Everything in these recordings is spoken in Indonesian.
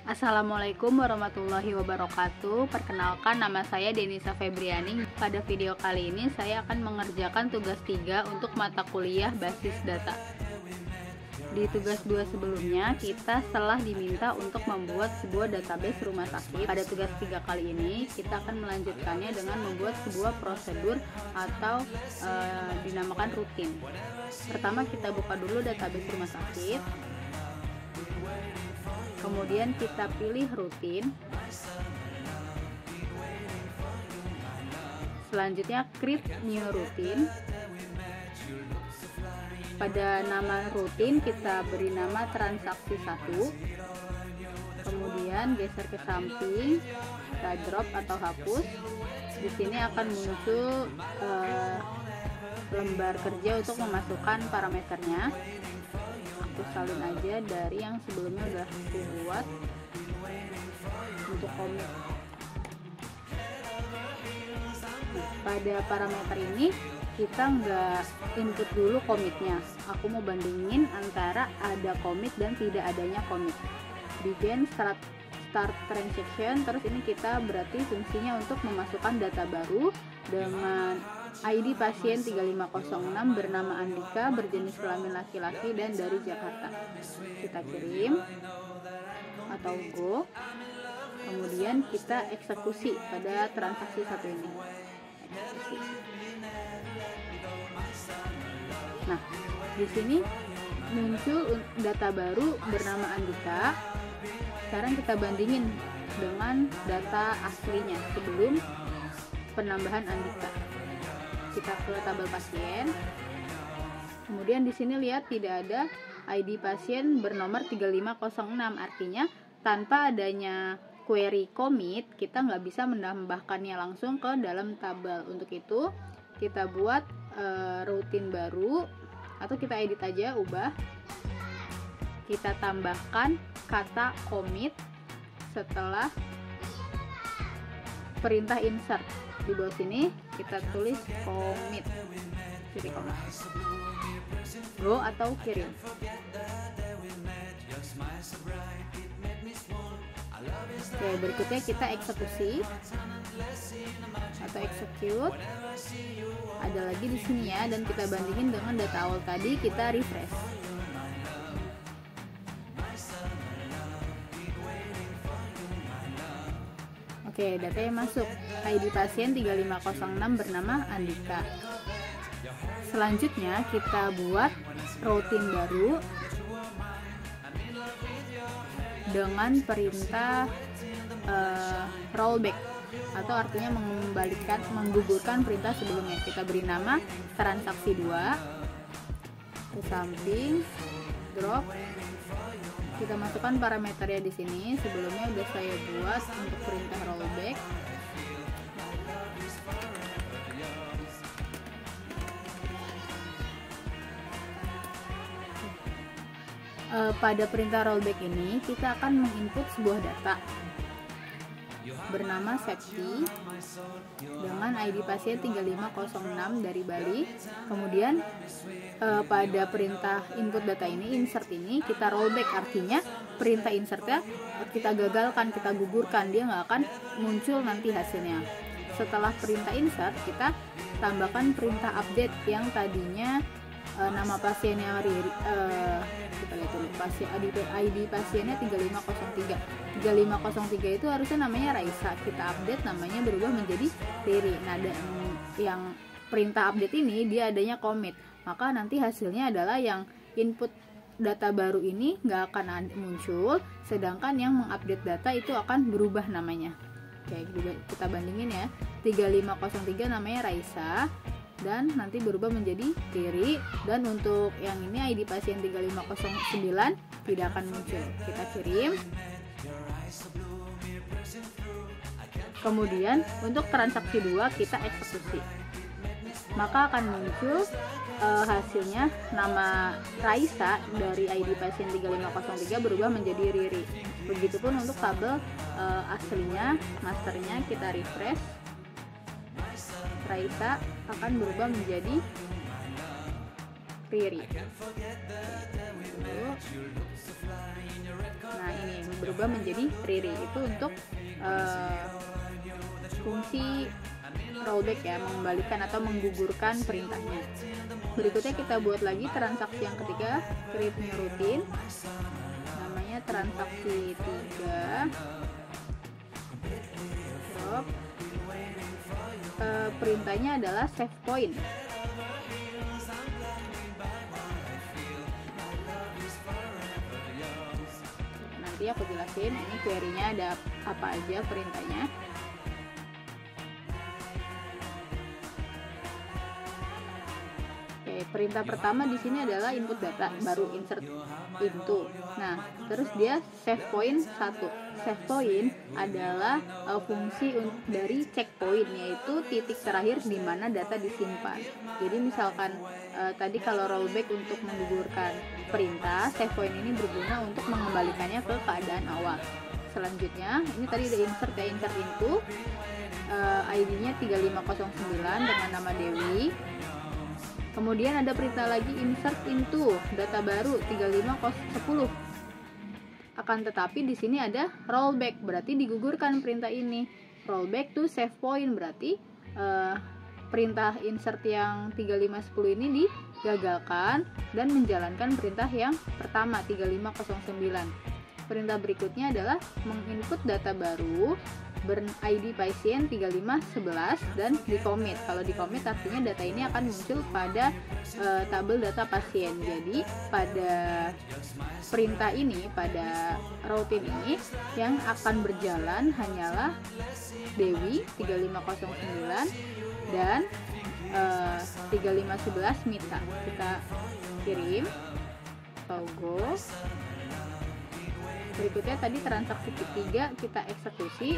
Assalamualaikum warahmatullahi wabarakatuh. Perkenalkan, nama saya Denisa Febriani. Pada video kali ini saya akan mengerjakan tugas 3 untuk mata kuliah basis data. Di tugas 2 sebelumnya kita telah diminta untuk membuat sebuah database rumah sakit. Pada tugas 3 kali ini kita akan melanjutkannya dengan membuat sebuah prosedur atau dinamakan rutin. Pertama kita buka dulu database rumah sakit. Kemudian kita pilih rutin. Selanjutnya create new routine. Pada nama rutin kita beri nama transaksi 1. Kemudian geser ke samping, kita drop atau hapus. Di sini akan muncul lembar kerja untuk memasukkan parameternya. Aku salin aja dari yang sebelumnya udah aku buat untuk komit. Pada parameter ini kita nggak input dulu komitnya. Aku mau bandingin antara ada komit dan tidak adanya komit. Begin start transaction. Terus ini kita berarti fungsinya untuk memasukkan data baru dengan ID pasien 3506 bernama Andika, berjenis kelamin laki-laki dan dari Jakarta. Kita kirim atau go. Kemudian kita eksekusi pada transaksi 1 ini. Eksekusi. Nah, di sini muncul data baru bernama Andika. Sekarang kita bandingin dengan data aslinya sebelum penambahan Andika. Kita ke tabel pasien. Kemudian di sini lihat tidak ada ID pasien bernomor 3506. Artinya tanpa adanya query commit kita nggak bisa menambahkannya langsung ke dalam tabel. Untuk itu kita buat rutin baru atau kita edit aja, ubah. Kita tambahkan kata commit setelah perintah insert. Di bawah sini kita tulis commit, go atau kirim. Oke, berikutnya kita eksekusi atau execute. Ada lagi di sini ya, dan kita bandingin dengan data awal tadi, kita refresh. Oke, datanya masuk. ID pasien 3506 bernama Andika. Selanjutnya kita buat rutin baru dengan perintah rollback, atau artinya menggugurkan perintah sebelumnya. Kita beri nama transaksi 2. Ke samping, drop. Kita masukkan parameternya di sini. Sebelumnya udah saya buat untuk perintah rollback. Pada perintah rollback ini kita akan menginput sebuah data bernama safety dengan ID pasien 3506 dari Bali. Kemudian pada perintah input data ini, insert ini, kita rollback, artinya perintah insertnya kita gagalkan, kita gugurkan, dia nggak akan muncul nanti hasilnya. Setelah perintah insert kita tambahkan perintah update yang tadinya nama pasiennya kita lihat dulu, ID pasiennya 3503. 3503 itu harusnya namanya Raisa, kita update namanya berubah menjadi Riri. Nah, yang perintah update ini dia adanya commit, maka nanti hasilnya adalah yang input data baru ini nggak akan muncul, sedangkan yang mengupdate data itu akan berubah namanya. Oke, kita bandingin ya. 3503 namanya Raisa dan nanti berubah menjadi Riri, dan untuk yang ini ID pasien 3509 tidak akan muncul. Kita kirim. Kemudian untuk transaksi 2 kita eksekusi, maka akan muncul hasilnya nama Raisa dari ID pasien 3503 berubah menjadi Riri. Begitupun untuk tabel aslinya, masternya, kita refresh. Raisa akan berubah menjadi Riri. Nah, ini berubah menjadi Riri. Itu untuk fungsi rollback ya, mengembalikan atau menggugurkan perintahnya. Berikutnya kita buat lagi transaksi yang ketiga, create new routine. Namanya transaksi 3. Drop. Perintahnya adalah save point. Nanti aku jelasin ini query-nya ada apa aja perintahnya. Perintah pertama di sini adalah input data, baru insert into. Nah, terus dia save point 1. Save point adalah fungsi dari checkpoint, yaitu titik terakhir di mana data disimpan. Jadi misalkan tadi kalau rollback untuk menggugurkan perintah, save point ini berguna untuk mengembalikannya ke keadaan awal. Selanjutnya, ini tadi ada insert ya, insert into. ID-nya 3509 dengan nama Dewi. Kemudian ada perintah lagi insert into data baru 35010. Akan tetapi di sini ada rollback, berarti digugurkan perintah ini. Rollback to save point berarti perintah insert yang 3510 ini digagalkan dan menjalankan perintah yang pertama 3509. Perintah berikutnya adalah menginput data baru ber-ID pasien 3511 dan di commit. Kalau di commit artinya data ini akan muncul pada tabel data pasien. Jadi pada perintah ini, pada routine ini yang akan berjalan hanyalah Dewi 3509 dan 3511 Mita. Kita kirim logo. Berikutnya tadi transaksi ketiga kita eksekusi.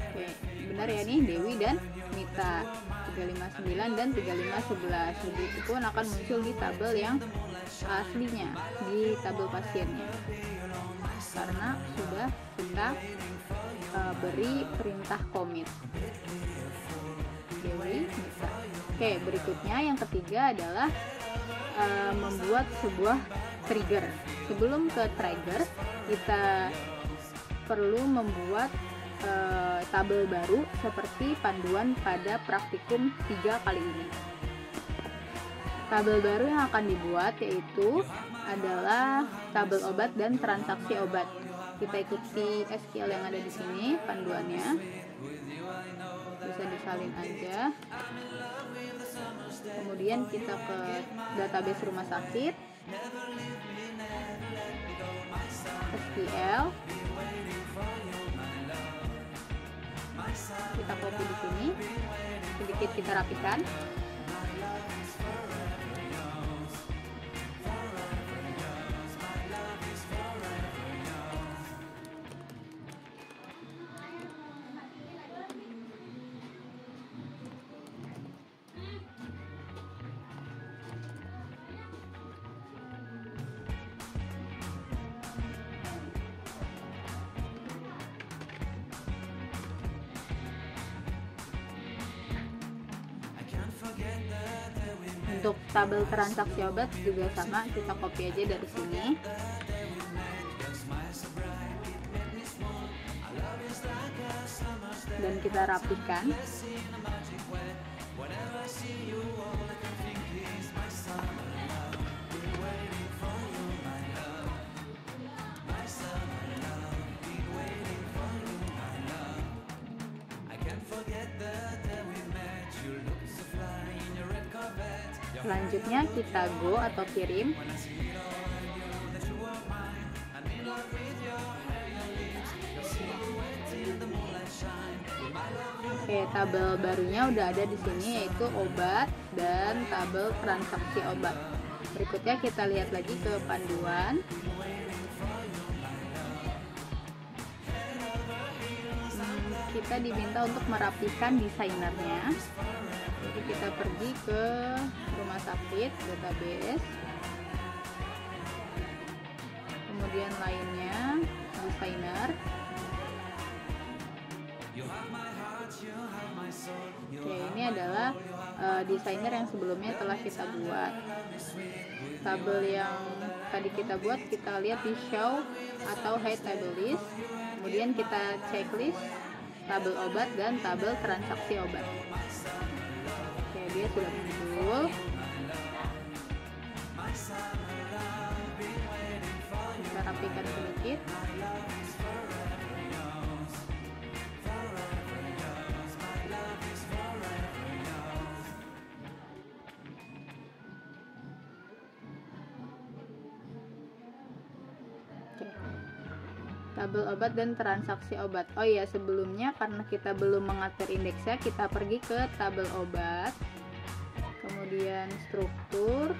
Oke, benar ya nih, Dewi dan Mita 359 dan 3511. Begitu pun akan muncul di tabel yang aslinya, di tabel pasiennya, karena sudah kita beri perintah commit Dewi, Mita. Oke, berikutnya yang ketiga adalah membuat sebuah trigger. Sebelum ke trigger, kita perlu membuat tabel baru seperti panduan pada praktikum 3 kali ini. Tabel baru yang akan dibuat yaitu adalah tabel obat dan transaksi obat. Kita ikuti SQL yang ada di sini, panduannya. Bisa disalin aja. Kemudian kita ke database rumah sakit, SQL, kita copy di sini, sedikit kita rapikan. Untuk tabel transaksi obat juga sama, kita copy aja dari sini. Dan kita rapikan. Selanjutnya kita go atau kirim. Oke, tabel barunya udah ada di sini, yaitu obat dan tabel transaksi obat. Berikutnya kita lihat lagi ke panduan. Kita diminta untuk merapikan desainernya. Jadi kita pergi ke rumah sakit, database, kemudian lainnya desainer. Oke, ini adalah desainer yang sebelumnya telah kita buat. Tabel yang tadi kita buat, kita lihat di show atau hide table list. Kemudian kita checklist tabel obat dan tabel transaksi obat. Oke, dia sudah muncul. Kita rapikan sedikit. Tabel obat dan transaksi obat. Oh iya, sebelumnya karena kita belum mengatur indeksnya, kita pergi ke tabel obat, kemudian struktur,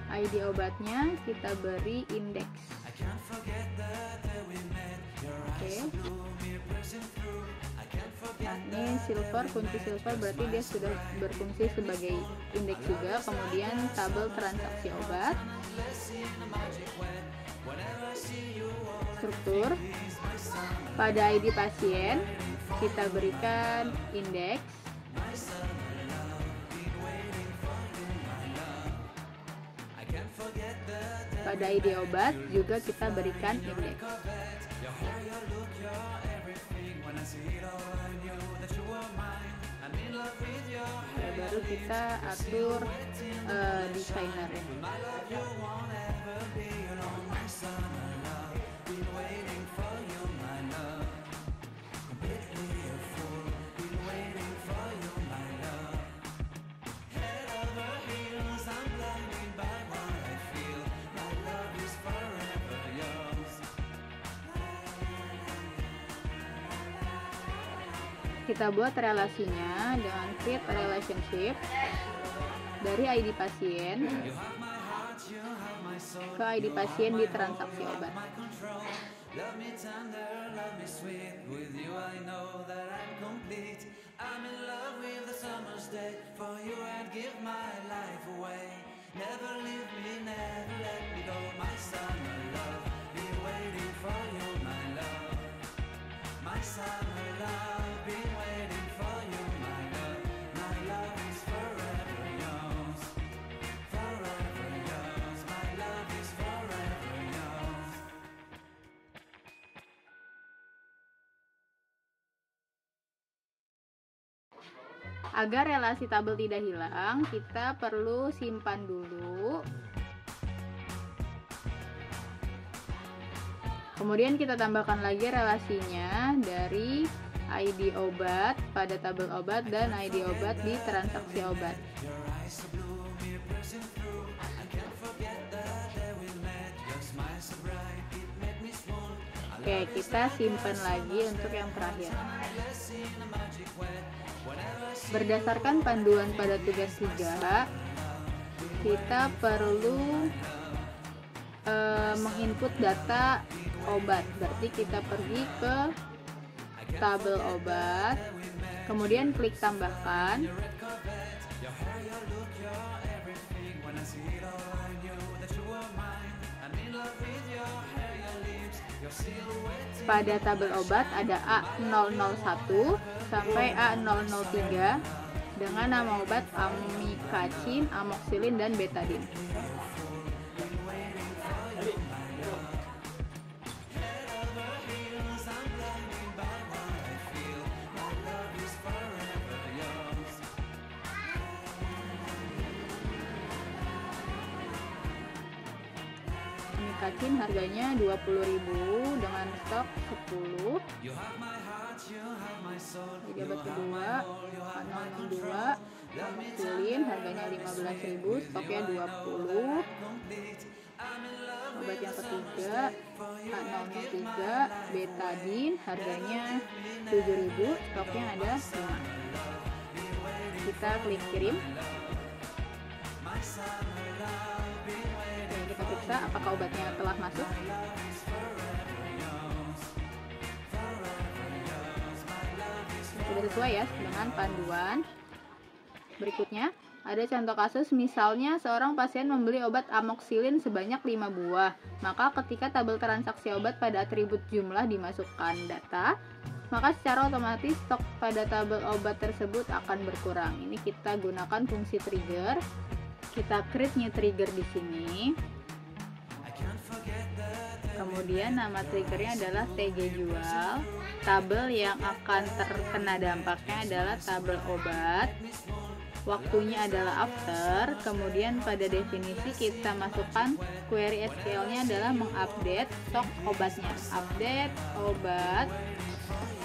ID obatnya kita beri indeks. Oke. Nah, ini silver, kunci silver berarti dia sudah berfungsi sebagai indeks juga. Kemudian tabel transaksi obat, struktur, pada ID pasien kita berikan indeks, pada ID obat juga kita berikan indeks. Ya, baru kita atur desainernya. Kita buat relasinya dengan create relationship dari ID pasien ke ID pasien di transaksi obat. Agar relasi tabel tidak hilang, kita perlu simpan dulu. Kemudian kita tambahkan lagi relasinya dari ID obat pada tabel obat dan ID obat di transaksi obat. Oke, kita simpan lagi untuk yang terakhir. Berdasarkan panduan pada tugas 3, kita perlu menginput data obat. Berarti kita pergi ke tabel obat, kemudian klik tambahkan. Pada tabel obat ada A001 sampai A003 dengan nama obat amikacin, amoxicillin, dan betadine. Amikacin harganya 20.000 dengan stok 10. Jadi obat kedua A062 amoxicillin harganya 15.000, stoknya 20. Obat yang ketiga A003 betadine harganya 7.000, stoknya ada 5. Kita klik kirim. Kita periksa apakah obatnya telah masuk. Sudah sesuai ya dengan panduan. Berikutnya ada contoh kasus, misalnya seorang pasien membeli obat amoxicillin sebanyak 5 buah. Maka ketika tabel transaksi obat pada atribut jumlah dimasukkan data, maka secara otomatis stok pada tabel obat tersebut akan berkurang. Ini kita gunakan fungsi trigger. Kita create new trigger di sini. Kemudian nama triggernya adalah TG jual. Tabel yang akan terkena dampaknya adalah tabel obat. Waktunya adalah after. Kemudian pada definisi kita masukkan query SQL-nya adalah mengupdate stok obatnya. Update obat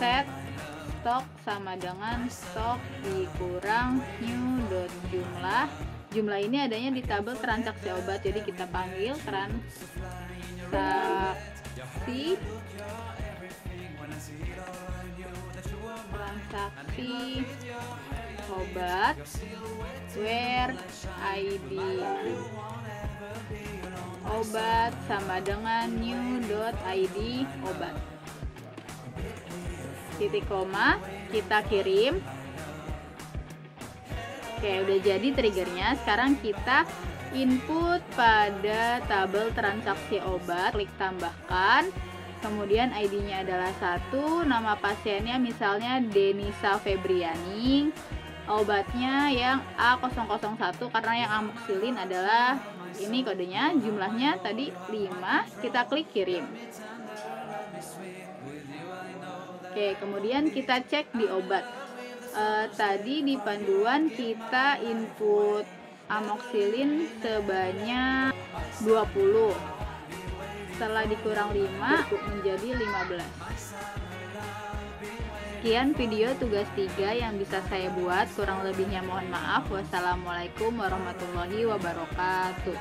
set stok sama dengan stok dikurang new.jumlah. Jumlah ini adanya di tabel transaksi obat. Jadi kita panggil transaksi obat where ID obat sama dengan new.id obat. Titik koma, kita kirim. Oke, udah jadi triggernya. Sekarang kita input pada tabel transaksi obat, klik tambahkan. Kemudian ID-nya adalah 1, nama pasiennya misalnya Denisa Febriani, obatnya yang A001 karena yang amoxicillin adalah ini kodenya, jumlahnya tadi 5, kita klik kirim. Oke, kemudian kita cek di obat. Tadi di panduan kita input amoxicillin sebanyak 20. Setelah dikurang 5 menjadi 15. Sekian video tugas 3 yang bisa saya buat, kurang lebihnya mohon maaf. Wassalamualaikum warahmatullahi wabarakatuh.